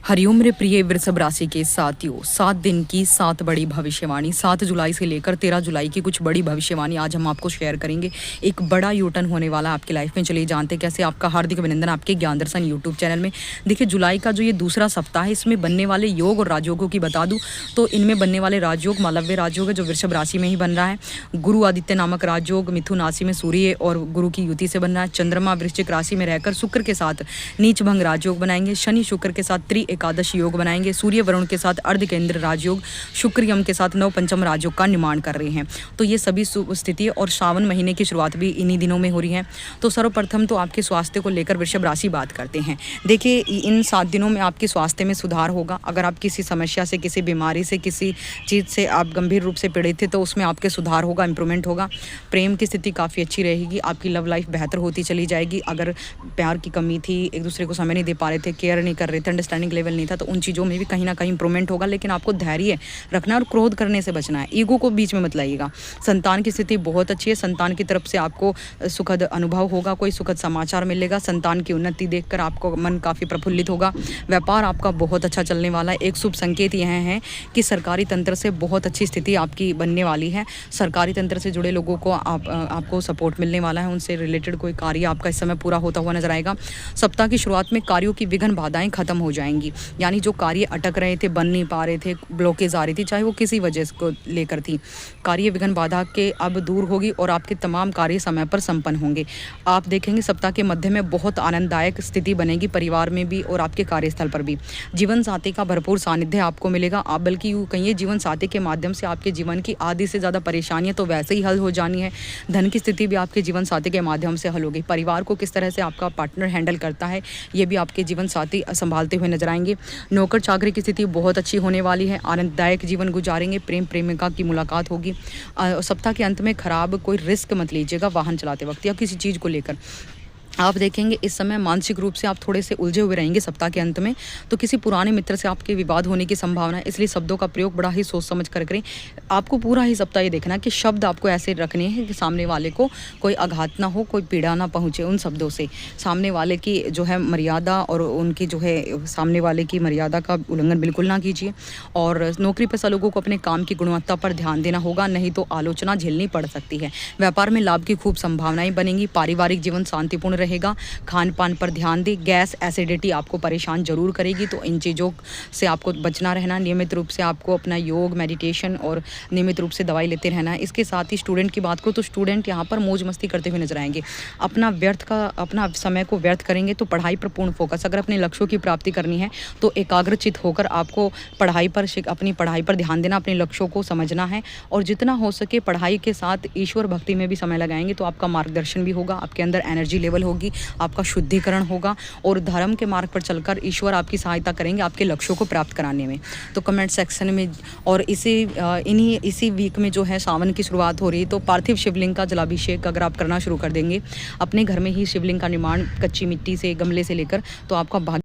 हरिओम रे प्रिय वृषभ राशि के साथियों, 7 दिन की 7 बड़ी भविष्यवाणी 7 जुलाई से लेकर 13 जुलाई की कुछ बड़ी भविष्यवाणी आज हम आपको शेयर करेंगे। एक बड़ा यूटर्न होने वाला है आपकी लाइफ में। चलिए जानते हैं कैसे। आपका हार्दिक अभिनंदन आपके ज्ञान दर्शन यूट्यूब चैनल में। देखिए जुलाई का जो ये दूसरा सप्ताह है, इसमें बनने वाले योग और राजयोगों की बता दूँ तो इनमें बनने वाले राजयोग मालव्य राजयोग है जो वृषभ राशि में ही बन रहा है। गुरु आदित्य नामक राजयोग मिथुन राशि में सूर्य और गुरु की युति से बन रहा है। चंद्रमा वृश्चिक राशि में रहकर शुक्र के साथ नीच भंग राजयोग बनाएंगे। शनि शुक्र के साथ त्रि एकादश योग बनाएंगे। सूर्य वरुण के साथ अर्ध केंद्र राजयोग, शुक्र यम के साथ नव पंचम राजयोग का निर्माण कर रहे हैं। तो ये सभी स्थिति और श्रावण महीने की शुरुआत भी इन्हीं दिनों में हो रही है। तो सर्वप्रथम तो आपके स्वास्थ्य को लेकर वृषभ राशि बात करते हैं। देखिए इन 7 दिनों में आपके स्वास्थ्य में सुधार होगा। अगर आप किसी समस्या से, किसी बीमारी से, किसी चीज़ से आप गंभीर रूप से पीड़ित थे तो उसमें आपके सुधार होगा, इंप्रूवमेंट होगा। प्रेम की स्थिति काफ़ी अच्छी रहेगी। आपकी लव लाइफ बेहतर होती चली जाएगी। अगर प्यार की कमी थी, एक दूसरे को समय नहीं दे पा रहे थे, केयर नहीं कर रहे थे, अंडरस्टैंडिंग लेवल नहीं था, तो उन चीज़ों में भी कहीं ना कहीं इंप्रूवमेंट होगा। लेकिन आपको धैर्य रखना और क्रोध करने से बचना है। ईगो को बीच में मत लाइएगा। संतान की स्थिति बहुत अच्छी है। संतान की तरफ से आपको सुखद अनुभव होगा, कोई सुखद समाचार मिलेगा। संतान की उन्नति देखकर आपको मन काफ़ी प्रफुल्लित होगा। व्यापार आपका बहुत अच्छा चलने वाला है। एक शुभ संकेत यह है कि सरकारी तंत्र से बहुत अच्छी स्थिति आपकी बनने वाली है। सरकारी तंत्र से जुड़े लोगों को आपको सपोर्ट मिलने वाला है। उनसे रिलेटेड कोई कार्य आपका इस समय पूरा होता हुआ नजर आएगा। सप्ताह की शुरुआत में कार्यों की विघ्न बाधाएं खत्म हो जाएंगी। यानी जो कार्य अटक रहे थे, बन नहीं पा रहे थे, ब्लॉकेज आ रही थी, चाहे वो किसी वजह को लेकर थी, कार्य विघ्न बाधा के अब दूर होगी और आपके तमाम कार्य समय पर संपन्न होंगे। आप देखेंगे सप्ताह के मध्य में बहुत आनंददायक स्थिति बनेगी, परिवार में भी और आपके कार्यस्थल पर भी। जीवन साथी का भरपूर सानिध्य आपको मिलेगा। आप बल्कि यूँ कहिए जीवन साथी के माध्यम से आपके जीवन की आधी से ज़्यादा परेशानियां तो वैसे ही हल हो जानी है। धन की स्थिति भी आपके जीवन साथी के माध्यम से हल होगी। परिवार को किस तरह से आपका पार्टनर हैंडल करता है ये भी आपके जीवन साथी संभालते हुए नजर आएंगे। नौकर चाकरी की स्थिति बहुत अच्छी होने वाली है। आनंददायक जीवन गुजारेंगे। प्रेम प्रेमिका की मुलाकात होगी। सप्ताह के अंत में खराब कोई रिस्क मत लीजिएगा वाहन चलाते वक्त या किसी चीज़ को लेकर। आप देखेंगे इस समय मानसिक रूप से आप थोड़े से उलझे हुए रहेंगे सप्ताह के अंत में। तो किसी पुराने मित्र से आपके विवाद होने की संभावना है, इसलिए शब्दों का प्रयोग बड़ा ही सोच समझ कर करें। आपको पूरा ही सप्ताह ये देखना कि शब्द आपको ऐसे रखने हैं कि सामने वाले को कोई आघात ना हो, कोई पीड़ा ना पहुंचे उन शब्दों से। सामने वाले की जो है मर्यादा और उनकी जो है सामने वाले की मर्यादा का उल्लंघन बिल्कुल ना कीजिए। और नौकरी पेशा लोगों को अपने काम की गुणवत्ता पर ध्यान देना होगा, नहीं तो आलोचना झेलनी पड़ सकती है। व्यापार में लाभ की खूब संभावनाएं बनेंगी। पारिवारिक जीवन शांतिपूर्ण रहेगा। खान पान पर ध्यान दें। गैस एसिडिटी आपको परेशान जरूर करेगी, तो इन चीज़ों से आपको बचना रहना। नियमित रूप से आपको अपना योग, मेडिटेशन और नियमित रूप से दवाई लेते रहना है। इसके साथ ही स्टूडेंट की बात करो तो स्टूडेंट यहाँ पर मौज मस्ती करते हुए नजर आएंगे। अपना समय को व्यर्थ करेंगे तो पढ़ाई पर पूर्ण फोकस। अगर अपने लक्ष्यों की प्राप्ति करनी है तो एकाग्रचित होकर आपको अपनी पढ़ाई पर ध्यान देना, अपने लक्ष्यों को समझना है। और जितना हो सके पढ़ाई के साथ ईश्वर भक्ति में भी समय लगाएंगे तो आपका मार्गदर्शन भी होगा, आपके अंदर एनर्जी लेवल होगी, आपका शुद्धिकरण होगा और धर्म के मार्ग पर चलकर ईश्वर आपकी सहायता करेंगे आपके लक्ष्यों को प्राप्त कराने में। तो कमेंट सेक्शन में और इसी वीक में जो है सावन की शुरुआत हो रही है, तो पार्थिव शिवलिंग का जलाभिषेक अगर आप करना शुरू कर देंगे अपने घर में ही शिवलिंग का निर्माण कच्ची मिट्टी से, गमले से लेकर, तो आपका भाग्य